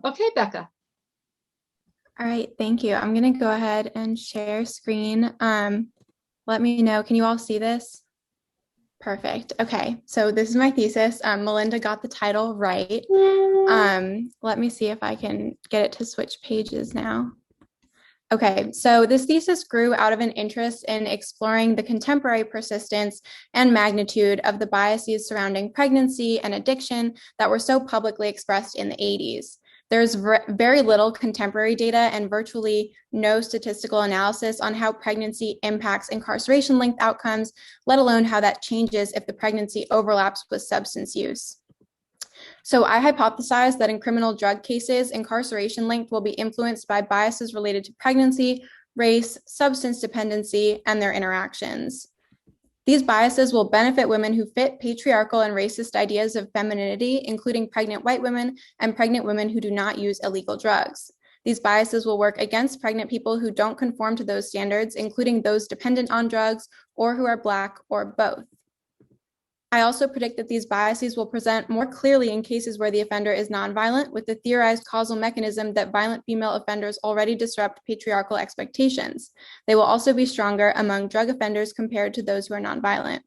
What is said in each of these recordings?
Okay, Becca. All right, thank you. I'm going to go ahead and share screen. Let me know. Can you all see this? Perfect. Okay, so this is my thesis. Melinda got the title right. Let me see if I can get it to switch pages now. Okay, so this thesis grew out of an interest in exploring the contemporary persistence and magnitude of the biases surrounding pregnancy and addiction that were so publicly expressed in the 80s. There's very little contemporary data and virtually no statistical analysis on how pregnancy impacts incarceration-linked outcomes, let alone how that changes if the pregnancy overlaps with substance use. So I hypothesized that in criminal drug cases, incarceration length will be influenced by biases related to pregnancy, race, substance dependency, and their interactions. These biases will benefit women who fit patriarchal and racist ideas of femininity, including pregnant white women and pregnant women who do not use illegal drugs. These biases will work against pregnant people who don't conform to those standards, including those dependent on drugs or who are Black or both. I also predict that these biases will present more clearly in cases where the offender is nonviolent, with the theorized causal mechanism that violent female offenders already disrupt patriarchal expectations. They will also be stronger among drug offenders compared to those who are nonviolent.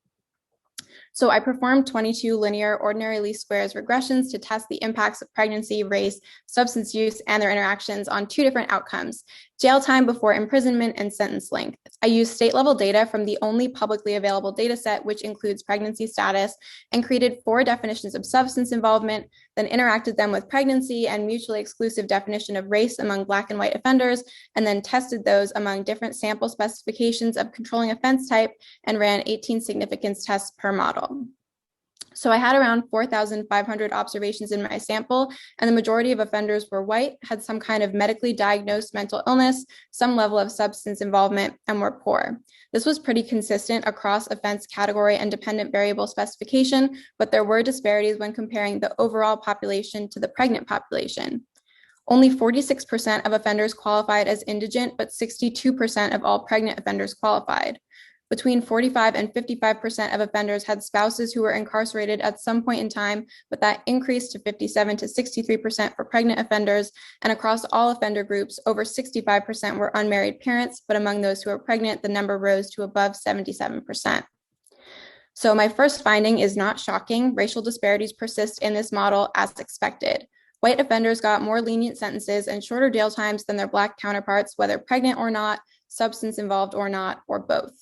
So I performed 22 linear ordinary least squares regressions to test the impacts of pregnancy, race, substance use, and their interactions on two different outcomes: jail time before imprisonment and sentence length. I used state-level data from the only publicly available data set, which includes pregnancy status, and created 4 definitions of substance involvement, then interacted them with pregnancy and mutually exclusive definition of race among Black and white offenders, and then tested those among different sample specifications of controlling offense type and ran 18 significance tests per model. So I had around 4,500 observations in my sample, and the majority of offenders were white, had some kind of medically diagnosed mental illness, some level of substance involvement, and were poor. This was pretty consistent across offense category and dependent variable specification, but there were disparities when comparing the overall population to the pregnant population. Only 46% of offenders qualified as indigent, but 62% of all pregnant offenders qualified. Between 45 and 55% of offenders had spouses who were incarcerated at some point in time, but that increased to 57 to 63% for pregnant offenders. And across all offender groups, over 65% were unmarried parents, but among those who were pregnant, the number rose to above 77%. So my first finding is not shocking. Racial disparities persist in this model as expected. White offenders got more lenient sentences and shorter jail times than their Black counterparts, whether pregnant or not, substance involved or not, or both.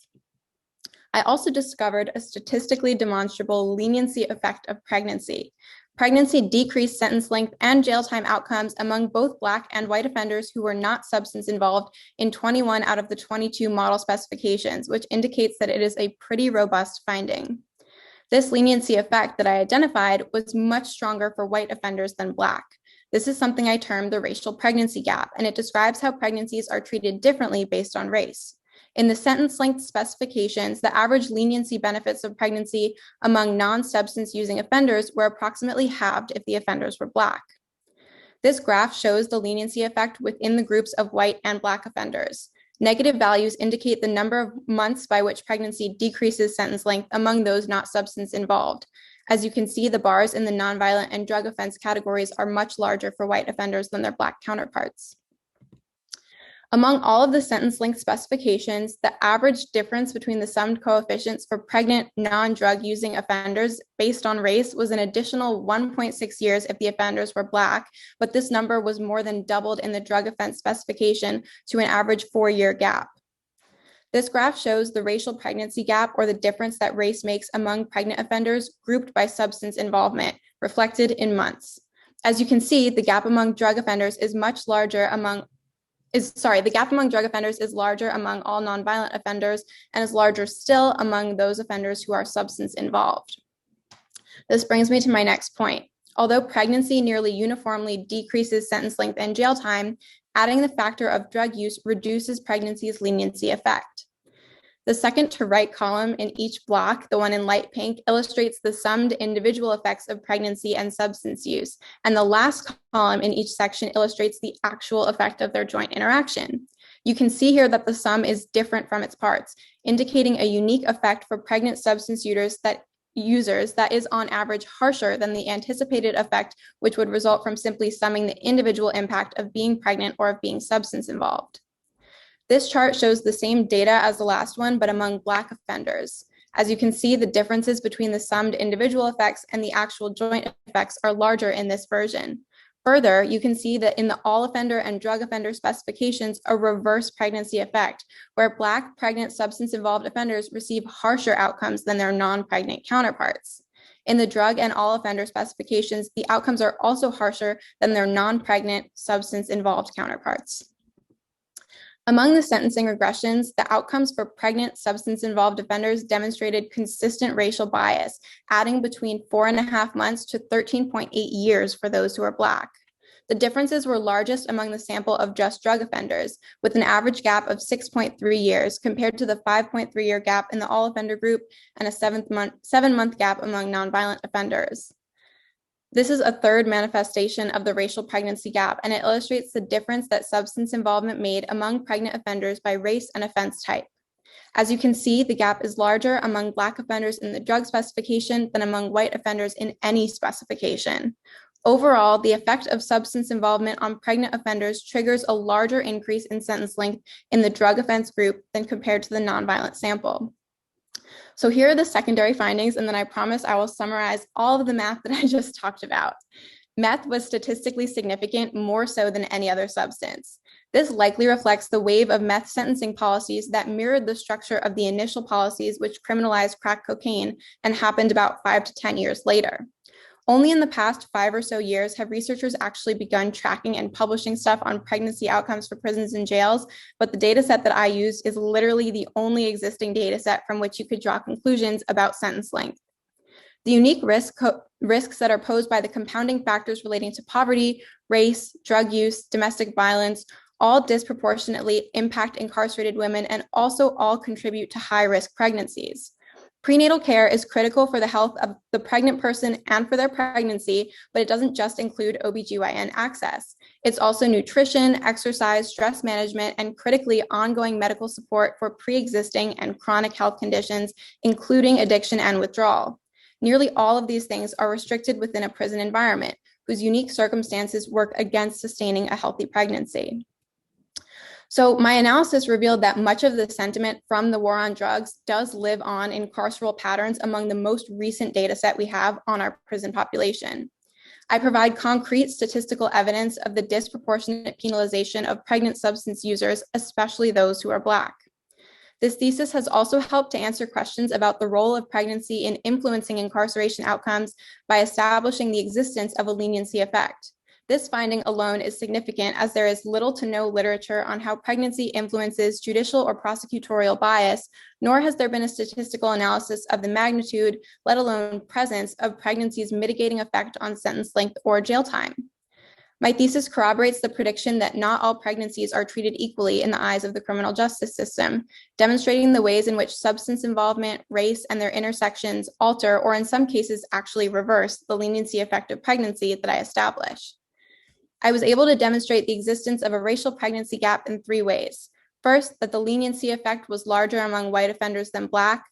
I also discovered a statistically demonstrable leniency effect of pregnancy. Pregnancy decreased sentence length and jail time outcomes among both Black and white offenders who were not substance involved in 21 out of the 22 model specifications, which indicates that it is a pretty robust finding. This leniency effect that I identified was much stronger for white offenders than Black. This is something I term the racial pregnancy gap, and it describes how pregnancies are treated differently based on race. In the sentence length specifications, the average leniency benefits of pregnancy among non-substance using offenders were approximately halved if the offenders were Black. This graph shows the leniency effect within the groups of white and Black offenders. Negative values indicate the number of months by which pregnancy decreases sentence length among those not substance involved. As you can see, the bars in the nonviolent and drug offense categories are much larger for white offenders than their Black counterparts. Among all of the sentence length specifications, the average difference between the summed coefficients for pregnant non-drug using offenders based on race was an additional 1.6 years if the offenders were Black, but this number was more than doubled in the drug offense specification to an average 4-year gap. This graph shows the racial pregnancy gap, or the difference that race makes among pregnant offenders grouped by substance involvement, reflected in months. As you can see, the gap among drug offenders is larger among all nonviolent offenders and is larger still among those offenders who are substance involved. This brings me to my next point. Although pregnancy nearly uniformly decreases sentence length and jail time, adding the factor of drug use reduces pregnancy's leniency effect. The second to right column in each block, the one in light pink, illustrates the summed individual effects of pregnancy and substance use, and the last column in each section illustrates the actual effect of their joint interaction. You can see here that the sum is different from its parts, indicating a unique effect for pregnant substance users users that is on average harsher than the anticipated effect, which would result from simply summing the individual impact of being pregnant or of being substance involved. This chart shows the same data as the last one, but among Black offenders. As you can see, the differences between the summed individual effects and the actual joint effects are larger in this version. Further, you can see that in the all offender and drug offender specifications, a reverse pregnancy effect, where Black pregnant substance involved offenders receive harsher outcomes than their non-pregnant counterparts. In the drug and all offender specifications, the outcomes are also harsher than their non-pregnant substance involved counterparts. Among the sentencing regressions, the outcomes for pregnant substance-involved offenders demonstrated consistent racial bias, adding between 4.5 months to 13.8 years for those who are Black. The differences were largest among the sample of just drug offenders, with an average gap of 6.3 years compared to the 5.3-year gap in the all-offender group and a 7-month gap among nonviolent offenders. This is a third manifestation of the racial pregnancy gap, and it illustrates the difference that substance involvement made among pregnant offenders by race and offense type. As you can see, the gap is larger among Black offenders in the drug specification than among white offenders in any specification. Overall, the effect of substance involvement on pregnant offenders triggers a larger increase in sentence length in the drug offense group than compared to the nonviolent sample. So here are the secondary findings, and then I promise I will summarize all of the math that I just talked about. Meth was statistically significant, more so than any other substance. This likely reflects the wave of meth sentencing policies that mirrored the structure of the initial policies which criminalized crack cocaine and happened about 5 to 10 years later. Only in the past 5 or so years have researchers actually begun tracking and publishing stuff on pregnancy outcomes for prisons and jails, but the data set that I used is literally the only existing data set from which you could draw conclusions about sentence length. The unique risks that are posed by the compounding factors relating to poverty, race, drug use, domestic violence, all disproportionately impact incarcerated women and also all contribute to high-risk pregnancies. Prenatal care is critical for the health of the pregnant person and for their pregnancy, but it doesn't just include OBGYN access. It's also nutrition, exercise, stress management, and critically ongoing medical support for pre-existing and chronic health conditions, including addiction and withdrawal. Nearly all of these things are restricted within a prison environment, whose unique circumstances work against sustaining a healthy pregnancy. So my analysis revealed that much of the sentiment from the war on drugs does live on in carceral patterns among the most recent data set we have on our prison population. I provide concrete statistical evidence of the disproportionate penalization of pregnant substance users, especially those who are Black. This thesis has also helped to answer questions about the role of pregnancy in influencing incarceration outcomes by establishing the existence of a leniency effect. This finding alone is significant as there is little to no literature on how pregnancy influences judicial or prosecutorial bias, nor has there been a statistical analysis of the magnitude, let alone presence, of pregnancy's mitigating effect on sentence length or jail time. My thesis corroborates the prediction that not all pregnancies are treated equally in the eyes of the criminal justice system, demonstrating the ways in which substance involvement, race, and their intersections alter, or in some cases actually reverse, the leniency effect of pregnancy that I establish. I was able to demonstrate the existence of a racial pregnancy gap in 3 ways. First, that the leniency effect was larger among white offenders than Black.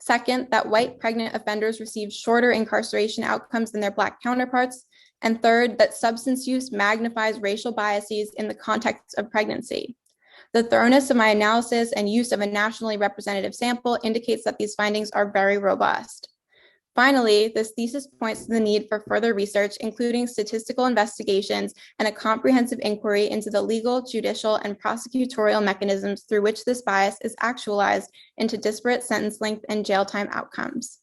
Second, that white pregnant offenders received shorter incarceration outcomes than their Black counterparts. And third, that substance use magnifies racial biases in the context of pregnancy. The thoroughness of my analysis and use of a nationally representative sample indicates that these findings are very robust. Finally, this thesis points to the need for further research, including statistical investigations and a comprehensive inquiry into the legal, judicial, and prosecutorial mechanisms through which this bias is actualized into disparate sentence length and jail time outcomes.